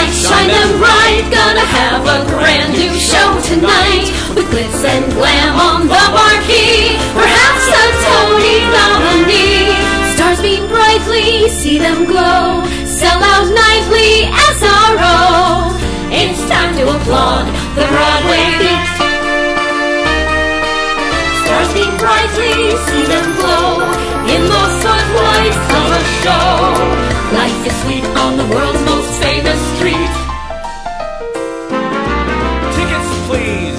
lights shine them bright. Gonna have a brand new show tonight, with glitz and glam on the marquee. Perhaps a Tony nominee. Stars beam brightly, see them glow. Sell out nightly, SRO. It's time to applaud the Broadway beat. Stars beam brightly, see them glow in the spotlight of a show. Life is sweet on the world's most famous street. Tickets, please.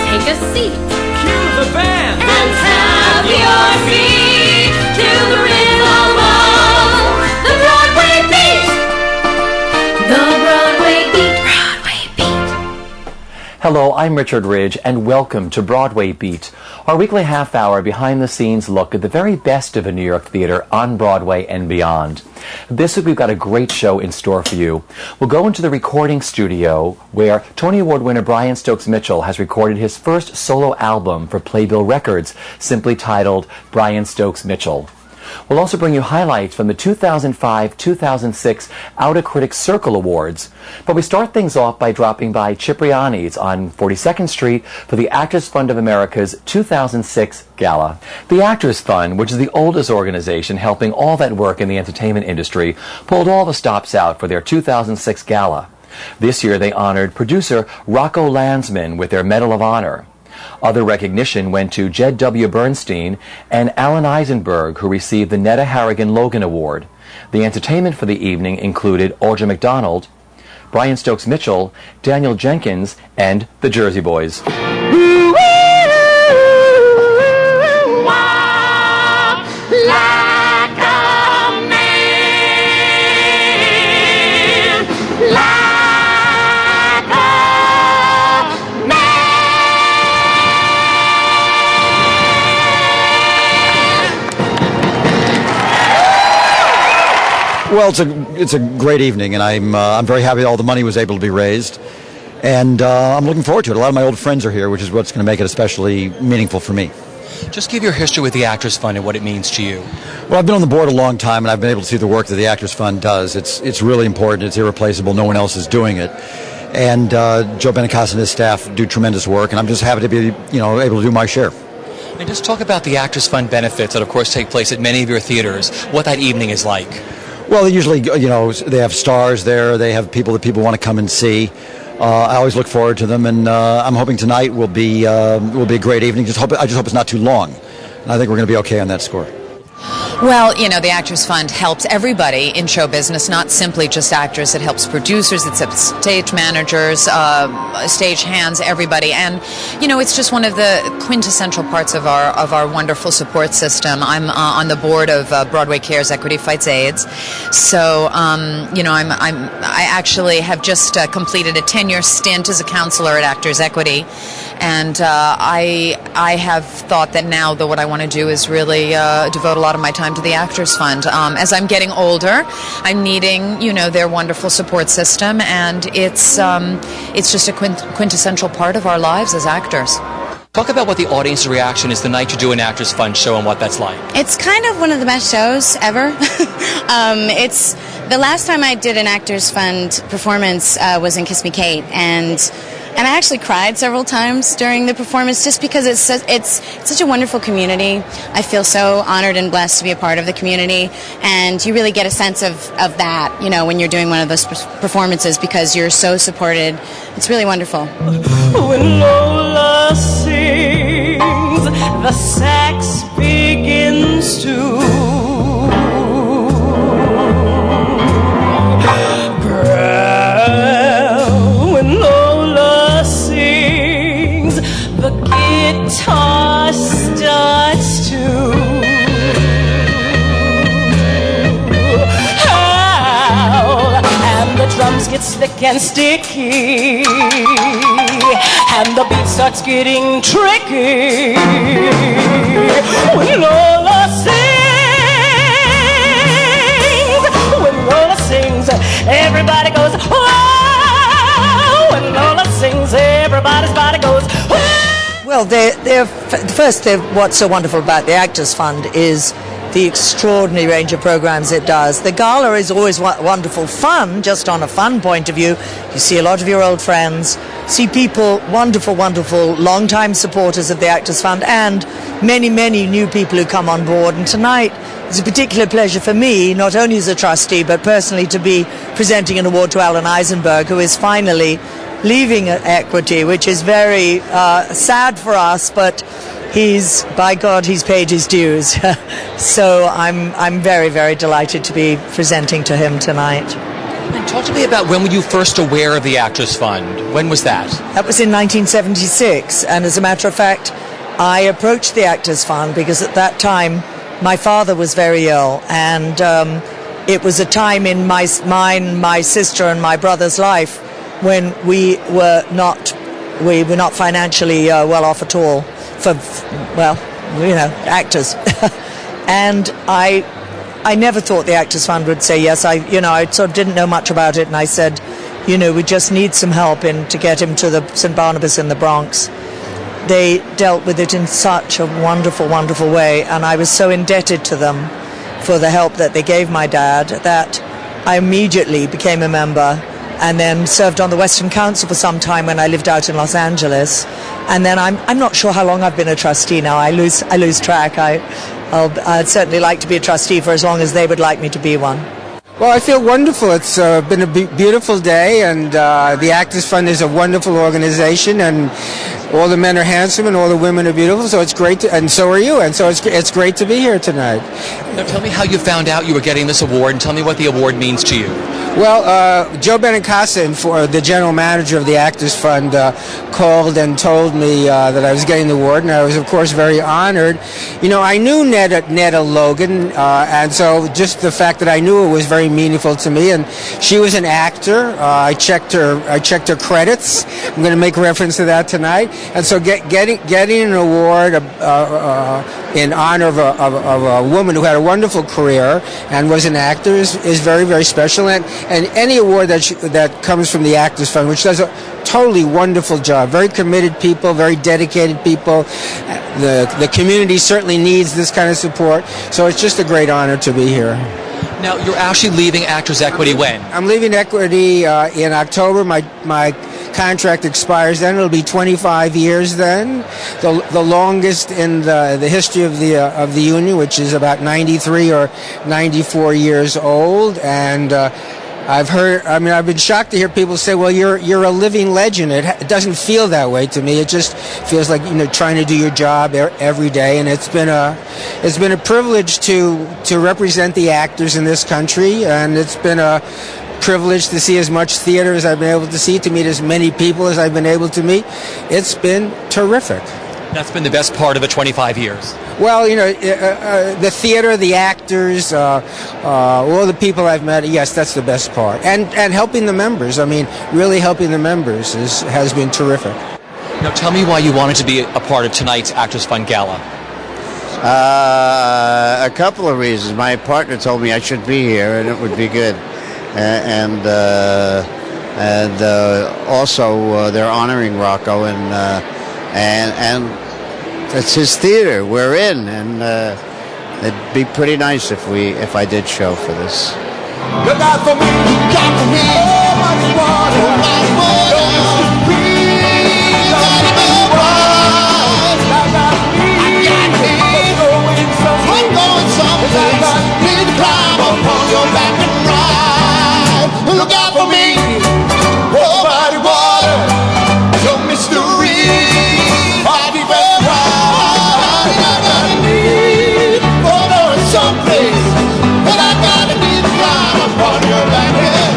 Take a seat. Cue the band. And have your feet to the rhythm of the Broadway beat. The Broadway beat. Broadway beat. Hello, I'm Richard Ridge, and welcome to Broadway Beat, our weekly half-hour behind-the-scenes look at the very best of a New York theater on Broadway and beyond. This week we've got a great show in store for you. We'll go into the recording studio where Tony Award winner Brian Stokes Mitchell has recorded his first solo album for Playbill Records, simply titled Brian Stokes Mitchell. We'll also bring you highlights from the 2005-2006 Outer Critics Circle Awards. But we start things off by dropping by Cipriani's on 42nd Street for the Actors Fund of America's 2006 Gala. The Actors Fund, which is the oldest organization helping all that work in the entertainment industry, pulled all the stops out for their 2006 Gala. This year they honored producer Rocco Landsman with their Medal of Honor. Other recognition went to Jed W. Bernstein and Alan Eisenberg, who received the Netta Harrigan Logan Award. The entertainment for the evening included Audra McDonald, Brian Stokes Mitchell, Daniel Jenkins, and the Jersey Boys. Well, it's a great evening, and I'm very happy all the money was able to be raised, and I'm looking forward to it. A lot of my old friends are here, which is what's going to make it especially meaningful for me. Just give your history with the Actors Fund and what it means to you. Well, I've been on the board a long time, and I've been able to see the work that the Actors Fund does. It's really important. It's irreplaceable. No one else is doing it. And Joe Benincasa and his staff do tremendous work, and I'm just happy to be, able to do my share. And just talk about the Actors Fund benefits that, of course, take place at many of your theaters, what that evening is like. Well, they usually, they have stars there. They have people that people want to come and see. I always look forward to them, and I'm hoping tonight will be a great evening. I just hope it's not too long. And I think we're going to be okay on that score. Well, the Actors Fund helps everybody in show business, not simply just actors. It helps producers, it helps stage managers, stage hands, everybody. And, it's just one of the quintessential parts of our wonderful support system. I'm on the board of Broadway Cares Equity Fights AIDS. So, I actually have just completed a 10-year stint as a counselor at Actors Equity. And I have thought that now what I want to do is really devote a lot of my time to the Actors Fund. As I'm getting older, I'm needing, their wonderful support system, and it's just a quintessential part of our lives as actors. Talk about what the audience's reaction is the night you do an Actors Fund show and what that's like. It's kind of one of the best shows ever. It's the last time I did an Actors Fund performance was in Kiss Me Kate, and I actually cried several times during the performance just because it's such a wonderful community. I feel so honored and blessed to be a part of the community, and you really get a sense of that, when you're doing one of those performances because you're so supported. It's really wonderful. When Lola sings, the sax begins to guitar starts to howl, and the drums get slick and sticky, and the beat starts getting tricky. When Lola sings, everybody goes, whoa! When Lola sings, everybody's body goes, whoa! Well, what's so wonderful about the Actors Fund is the extraordinary range of programs it does. The gala is always wonderful fun, just on a fun point of view. You see a lot of your old friends, see people, wonderful, wonderful, long-time supporters of the Actors Fund, and many, many new people who come on board. And tonight, it's a particular pleasure for me, not only as a trustee, but personally to be presenting an award to Alan Eisenberg, who is finally leaving Equity, which is very sad for us, but by God, he's paid his dues. So I'm very, very delighted to be presenting to him tonight. And talk to me about when were you first aware of the Actors Fund? When was that? That was in 1976, and as a matter of fact, I approached the Actors Fund because at that time my father was very ill, and it was a time in mine, my sister, and my brother's life when we were not financially well off at all for, well, actors. And I never thought the Actors Fund would say yes. I sort of didn't know much about it, and I said, we just need some help to get him to the St. Barnabas in the Bronx. They dealt with it in such a wonderful, wonderful way, and I was so indebted to them for the help that they gave my dad that I immediately became a member, and then served on the Western Council for some time when I lived out in Los Angeles. And then I'm not sure how long I've been a trustee now. I lose track. I'd certainly like to be a trustee for as long as they would like me to be one. Well, I feel wonderful. It's been a beautiful day, and the Actors Fund is a wonderful organization, and all the men are handsome and all the women are beautiful, so it's great and so are you, and so it's great to be here tonight. Now tell me how you found out you were getting this award, and tell me what the award means to you. Well, Joe Benincasa, the general manager of the Actors Fund, called and told me that I was getting the award, and I was, of course, very honored. I knew Netta Logan, and so just the fact that I knew her was very meaningful to me. And she was an actor. I checked her credits. I'm going to make reference to that tonight. And so getting an award in honor of a woman who had a wonderful career and was an actor is very, very special. And any award that comes from the Actors Fund, which does a totally wonderful job, very committed people, very dedicated people. The community certainly needs this kind of support. So it's just a great honor to be here. Now, you're actually leaving Actors Equity when? I'm leaving Equity in October. My contract expires then. It'll be 25 years then, the longest in the history of the union, which is about 93 or 94 years old. And I've been shocked to hear people say, well, you're a living legend. It doesn't feel that way to me. It just feels like, trying to do your job every day. And it's been a privilege to represent the actors in this country. And it's been a privilege to see as much theater as I've been able to see, to meet as many people as I've been able to meet. It's been terrific. That's been the best part of the 25 years. Well, the theater, the actors, all the people I've met, yes, that's the best part. And helping the members. Really helping the members has been terrific. Now tell me why you wanted to be a part of tonight's Actors Fund Gala. A couple of reasons. My partner told me I should be here and it would be good. And also they're honoring Rocco and it's his theater we're in, and it'd be pretty nice if I did show for this. Look out for me, look out for me. Oh, my water, my water. Look out for me, oh mighty water, your mystery, mighty wide. I gotta need, oh no, it's someplace, but I gotta need to climb upon your back here.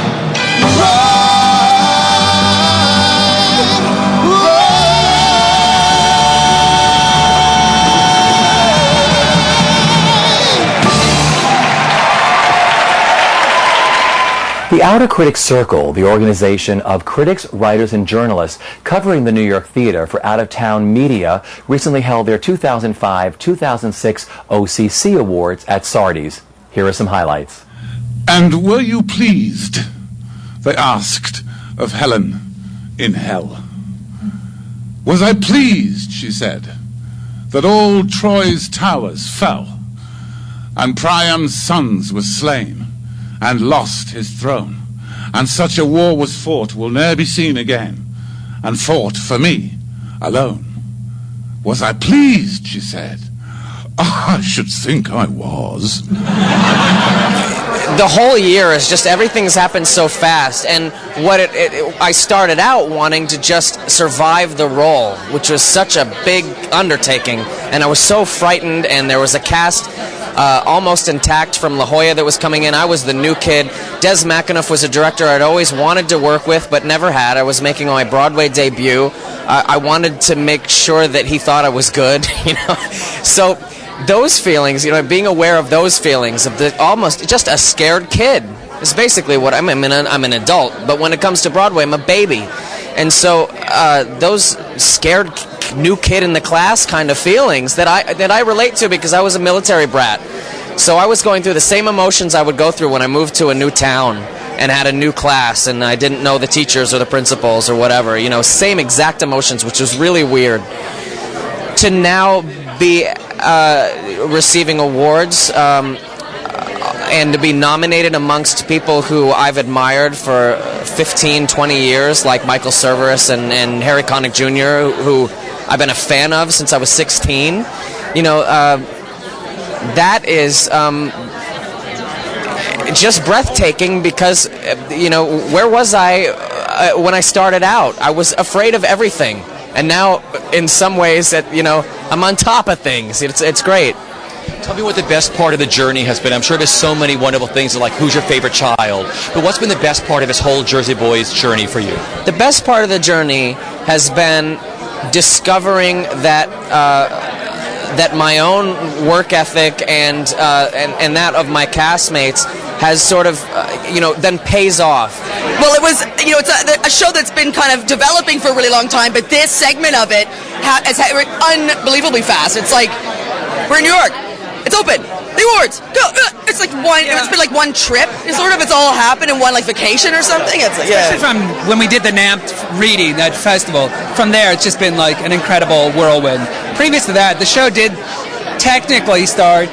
The Outer Critics Circle, the organization of critics, writers, and journalists covering the New York theater for out-of-town media, recently held their 2005-2006 OCC Awards at Sardi's. Here are some highlights. And were you pleased, they asked of Helen in hell. Was I pleased, she said, that all Troy's towers fell, and Priam's sons were slain, and lost his throne. And such a war was fought will ne'er be seen again, and fought for me alone. Was I pleased, she said. I should think I was. The whole year is just, everything's happened so fast, and I started out wanting to just survive the role, which was such a big undertaking, and I was so frightened, and there was a cast almost intact from La Jolla that was coming in. I was the new kid. Des McAnuff was a director I'd always wanted to work with, but never had. I was making my Broadway debut. I wanted to make sure that he thought I was good, So those feelings, being aware of those feelings, of the almost just a scared kid, is basically what I'm an adult, but when it comes to Broadway, I'm a baby. And so those scared new kid in the class kind of feelings that I relate to, because I was a military brat. So I was going through the same emotions I would go through when I moved to a new town and had a new class and I didn't know the teachers or the principals or whatever, same exact emotions, which was really weird. To now be receiving awards and to be nominated amongst people who I've admired for 15, 20 years, like Michael Cerveris and Harry Connick Jr., who I've been a fan of since I was 16, that is just breathtaking, because, where was I when I started out? I was afraid of everything. And now, in some ways, I'm on top of things. It's great. Tell me what the best part of the journey has been. I'm sure there's so many wonderful things, like who's your favorite child, but what's been the best part of this whole Jersey Boys journey for you? The best part of the journey has been discovering that my own work ethic and that of my castmates has sort of, then pays off. Well, it was, it's a show that's been kind of developing for a really long time, but this segment of it has unbelievably fast. It's like, we're in New York. It's open. The awards. Go. It's like it's been like one trip. It's all happened in one vacation or something. It's like, Especially from when we did the NAMP reading, that festival. From there, it's just been like an incredible whirlwind. Previous to that, the show did technically start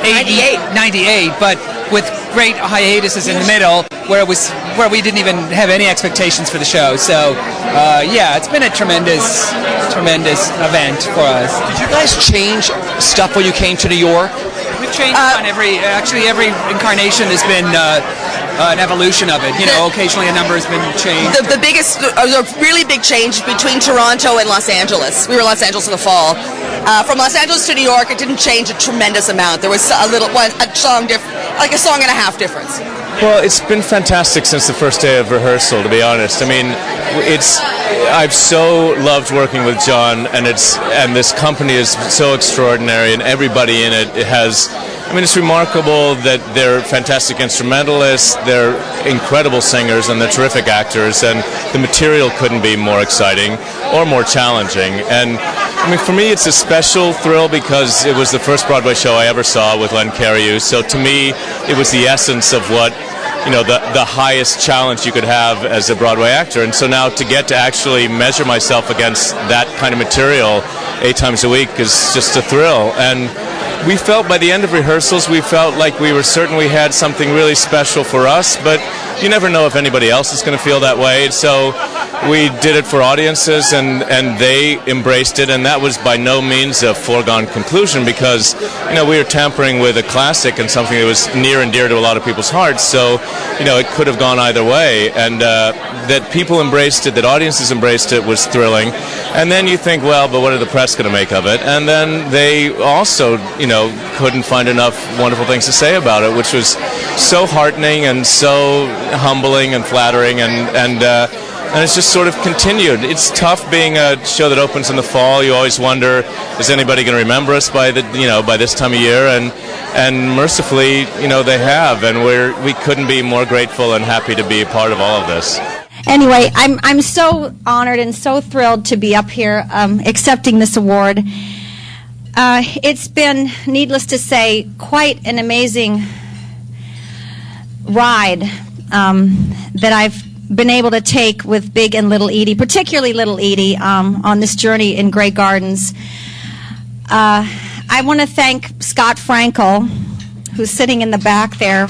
98, but with great hiatuses in the middle, where we didn't even have any expectations for the show. So, it's been a tremendous event for us. Did you guys change stuff when you came to New York? We've changed on every incarnation has been an evolution of it. Occasionally a number has been changed. The biggest, a really big change between Toronto and Los Angeles. We were in Los Angeles in the fall. From Los Angeles to New York, it didn't change a tremendous amount. There was a song and a half difference. Well, it's been fantastic since the first day of rehearsal, to be honest. I mean, I've so loved working with John, and this company is so extraordinary, and everybody in it has. I mean, it's remarkable that they're fantastic instrumentalists, they're incredible singers, and they're terrific actors, and the material couldn't be more exciting or more challenging. And I mean, for me, it's a special thrill because it was the first Broadway show I ever saw with Len Cariou. So to me, it was the essence of what, the highest challenge you could have as a Broadway actor. And so now to get to actually measure myself against that kind of material 8 times a week is just a thrill. And we felt by the end of rehearsals, we felt like we certainly had something really special for us, but you never know if anybody else is going to feel that way. So we did it for audiences, and they embraced it, and that was by no means a foregone conclusion, because we were tampering with a classic and something that was near and dear to a lot of people's hearts. So it could have gone either way, and that people embraced it, that audiences embraced it, was thrilling. And then you think, well, but what are the press going to make of it? And then they also couldn't find enough wonderful things to say about it, which was so heartening and so humbling and flattering, and it's just sort of continued. It's tough being a show that opens in the fall. You always wonder, is anybody going to remember us by this time of year? And mercifully, they have, and we couldn't be more grateful and happy to be a part of all of this. Anyway, I'm so honored and so thrilled to be up here accepting this award. It's been, needless to say, quite an amazing ride that I've been able to take with Big and Little Edie, particularly Little Edie, on this journey in Grey Gardens. I want to thank Scott Frankel who's sitting in the back there.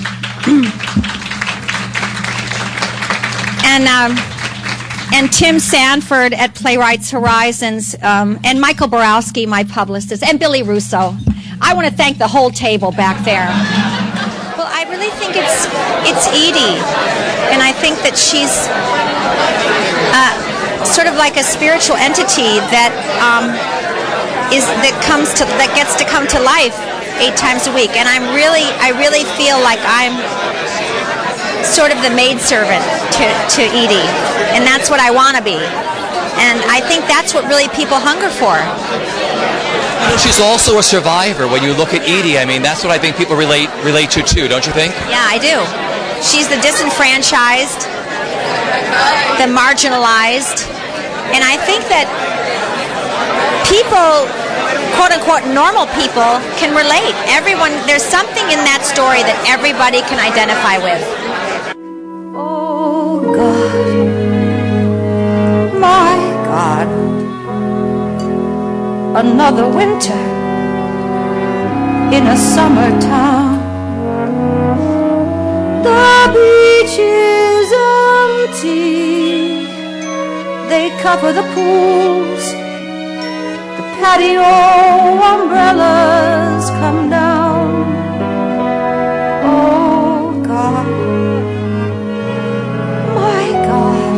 And Tim Sanford at Playwrights Horizons, and Michael Borowski, my publicist, and Billy Russo. I want to thank the whole table back there. Well, I really think it's Edie, and I think that she's sort of like a spiritual entity that gets to come to life 8 times a week, and I really feel like I'm sort of the maidservant to Edie, and that's what I want to be, and I think that's what really people hunger for. You know, she's also a survivor. When you look at Edie, I mean, that's what I think people relate to too, don't you think? Yeah, I do. She's the disenfranchised, the marginalized, and I think that people, quote-unquote normal people, can relate. Everyone, there's something in that story that everybody can identify with. Oh God, my God, another winter in a summer town. The beach is empty, they cover the pools, the patio umbrellas come down. Oh God, my God,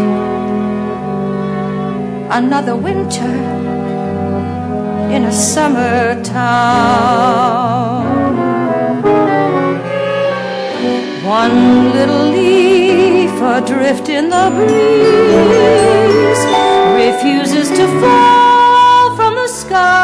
another winter in a summer town. One little leaf adrift in the breeze refuses to fall from the sky.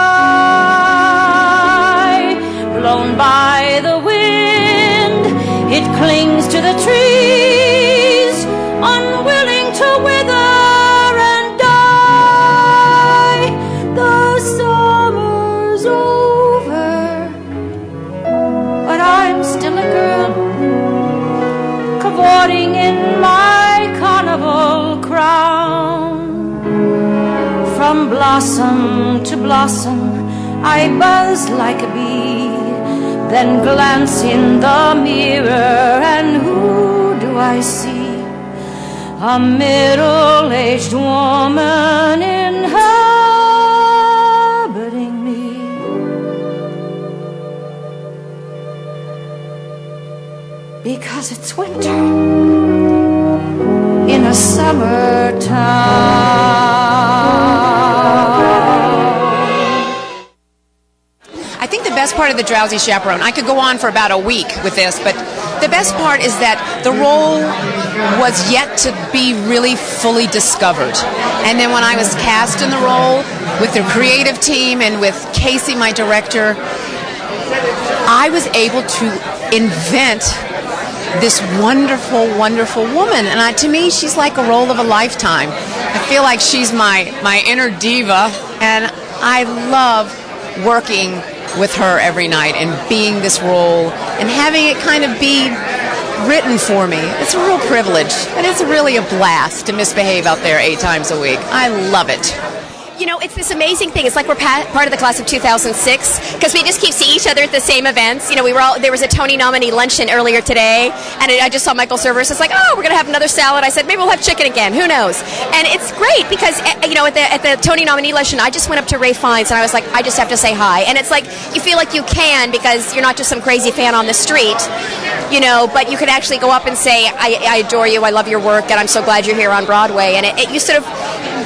Blown by the wind, it clings to the trees, unwilling to wither and die. The summer's over, but I'm still a girl, cavorting in my carnival crown. From blossom to blossom, I buzz like a bee, then glance in the mirror, and who do I see? A middle-aged woman inhabiting me. Because it's winter in a summer town. I think the best part of The Drowsy Chaperone, I could go on for about a week with this, but the best part is that the role was yet to be really fully discovered. And then when I was cast in the role with the creative team and with Casey, my director, I was able to invent this wonderful, wonderful woman. And to me, she's like a role of a lifetime. I feel like she's my inner diva, and I love working with her every night and being this role and having it kind of be written for me. It's a real privilege, and it's really a blast to misbehave out there 8 times a week. I love it. You know, it's this amazing thing. It's like we're part of the class of 2006 because we just keep seeing each other at the same events. You know, there was a Tony nominee luncheon earlier today, and I just saw Michael Cerveris. It's like, oh, we're going to have another salad. I said, maybe we'll have chicken again. Who knows? And it's great because, you know, at the Tony nominee luncheon, I just went up to Ray Fiennes, and I was like, I just have to say hi. And it's like, you feel like you can because you're not just some crazy fan on the street, you know, but you can actually go up and say, I adore you, I love your work, and I'm so glad you're here on Broadway. And you sort of,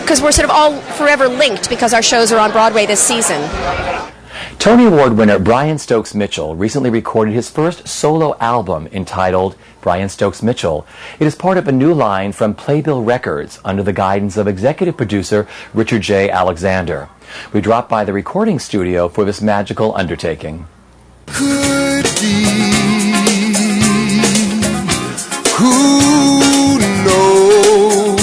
because we're sort of all forever linked because our shows are on Broadway this season. Tony Award winner Brian Stokes Mitchell recently recorded his first solo album entitled Brian Stokes Mitchell. It is part of a new line from Playbill Records under the guidance of executive producer Richard J. Alexander. We dropped by the recording studio for this magical undertaking. Could be, who knows?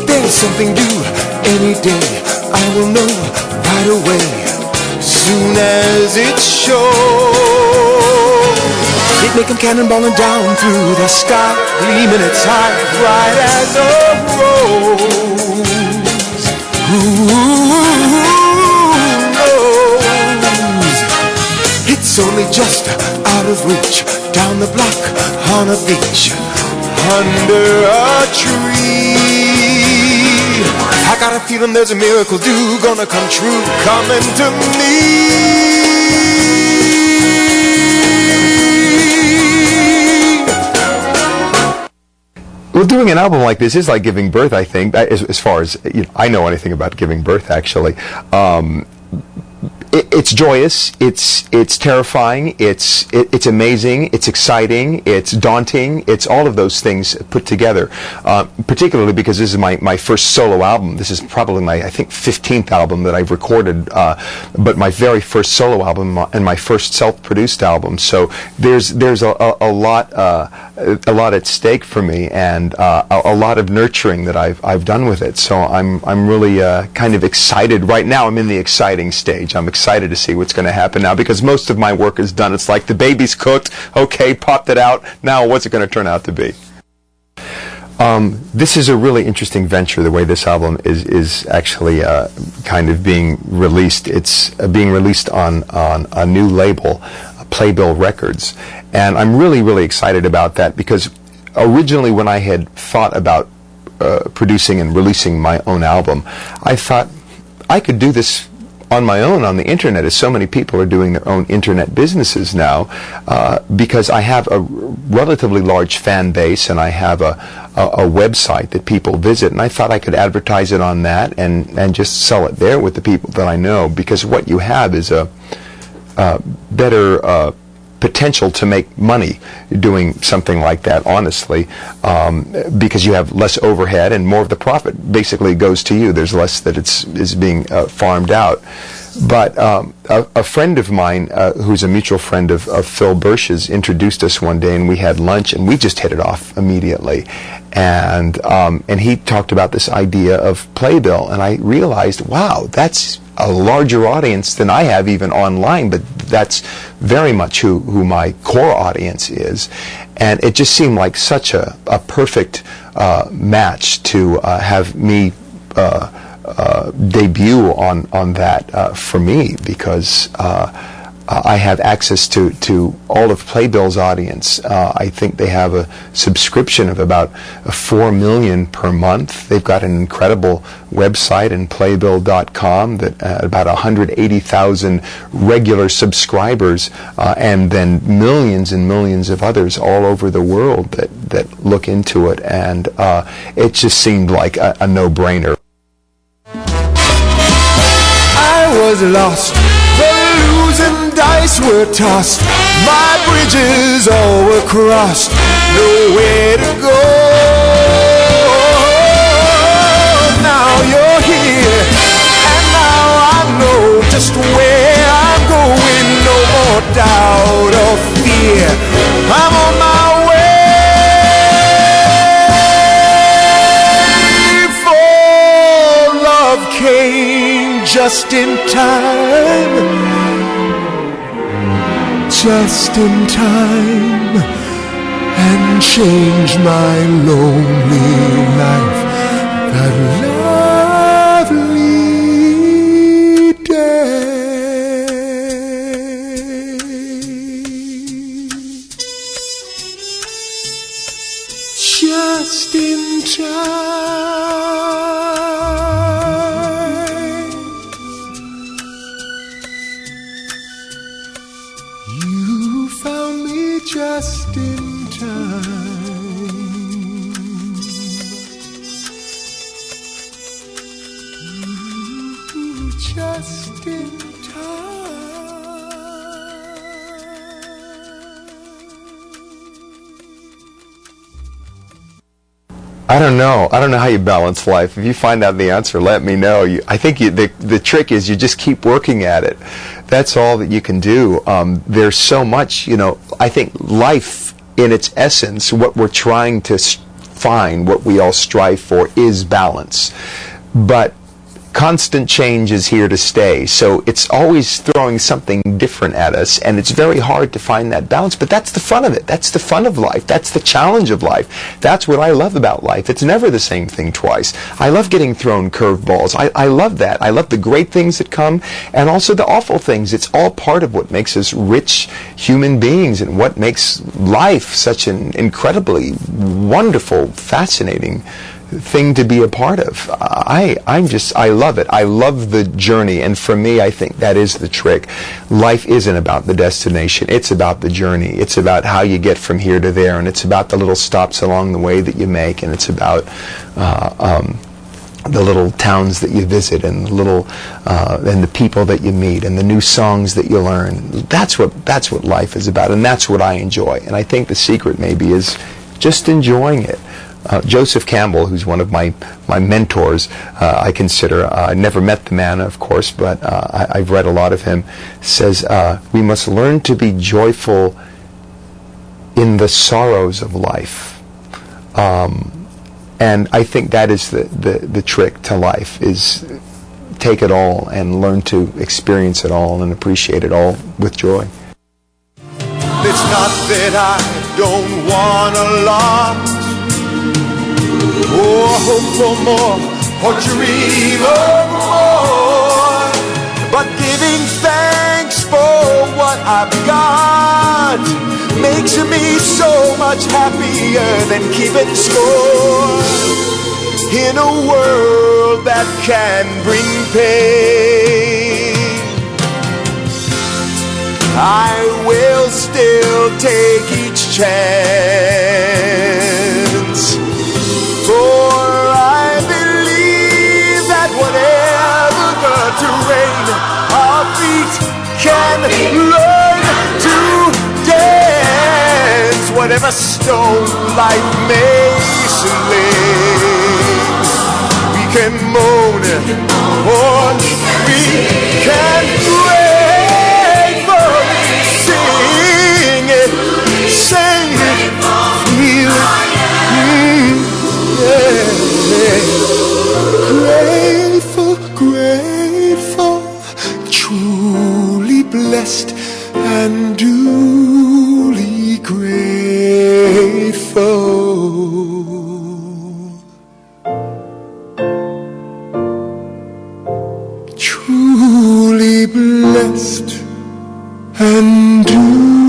There's something due any day. I will know right away, soon as it shows. It may come cannonballing down through the sky, gleaming its high, bright as a rose. Who knows? It's It's only just out of reach, down the block, on a beach, under a tree. I got a feeling there's a miracle due, gonna come true, coming to me. Well, doing an album like this is like giving birth, I think, as far as I know anything about giving birth, actually. It's joyous, it's terrifying, it's amazing, it's exciting, it's daunting, it's all of those things put together. Particularly because this is my first solo album. This is probably my, I think, 15th album that I've recorded, but my very first solo album and my first self-produced album. So there's a lot at stake for me, and a lot of nurturing that I've done with it. So I'm really kind of excited right now. I'm in the exciting stage. I'm excited to see what's going to happen now, because most of my work is done. It's like the baby's cooked, okay, popped it out, now what's it going to turn out to be? This is a really interesting venture, the way this album is actually kind of being released. It's being released on a new label, Playbill Records, and I'm really excited about that, because originally when I had thought about producing and releasing my own album, I thought I could do this on my own on the internet, as so many people are doing their own internet businesses now, because I have a relatively large fan base and I have a website that people visit, and I thought I could advertise it on that and just sell it there with the people that I know, because what you have is a better potential to make money doing something like that, honestly, because you have less overhead and more of the profit basically goes to you. There's less that is being farmed out. But a friend of mine, who's a mutual friend of Phil Bursch's, introduced us one day, and we had lunch, and we just hit it off immediately. And he talked about this idea of Playbill, and I realized, wow, that's a larger audience than I have even online, but that's very much who my core audience is. And it just seemed like such a perfect match to have me debut on that for me, because I have access to all of Playbill's audience. I think they have a subscription of about 4 million per month. They've got an incredible website in playbill.com that about 180,000 regular subscribers, and then millions and millions of others all over the world that look into it, and it just seemed like a no-brainer. I was lost, the losing dice were tossed, my bridges all were crossed, nowhere to go. Now you're here, and now I know just where I'm going. No more doubt or fear, I'm on my way. For love came just in time, and changed my lonely life that lovely day. Just in time, you found me just in time. Just in I don't know how you balance life. If you find out the answer, let me know. I think the trick is you just keep working at it. That's all that you can do. There's so much, I think life in its essence, what we're trying to find, what we all strive for, is balance. But constant change is here to stay. So it's always throwing something different at us, and it's very hard to find that balance. But that's the fun of it. That's the fun of life. That's the challenge of life. That's what I love about life. It's never the same thing twice. I love getting thrown curveballs. I love that. I love the great things that come and also the awful things. It's all part of what makes us rich human beings and what makes life such an incredibly wonderful, fascinating thing to be a part of. I love it. I love the journey, and for me, I think that is the trick. Life isn't about the destination. It's about the journey. It's about how you get from here to there, and it's about the little stops along the way that you make, and it's about the little towns that you visit, and the little and the people that you meet, and the new songs that you learn. That's what life is about, and that's what I enjoy. And I think the secret maybe is just enjoying it. Joseph Campbell, who's one of my mentors, I consider, I never met the man, of course, but I've read a lot of him, says we must learn to be joyful in the sorrows of life. And I think that is the trick to life, is take it all and learn to experience it all and appreciate it all with joy. It's not that I don't want a lot, or hope for more, or dream of more, but giving thanks for what I've got makes me so much happier than keeping score. In a world that can bring pain, I will still take each chance, for I believe that whatever the terrain, our feet can learn to dance. Whatever stone life may sling, we can moan or we can gratefully sing it, sing it, feel it. Grateful, grateful, truly blessed and duly grateful. Truly blessed and duly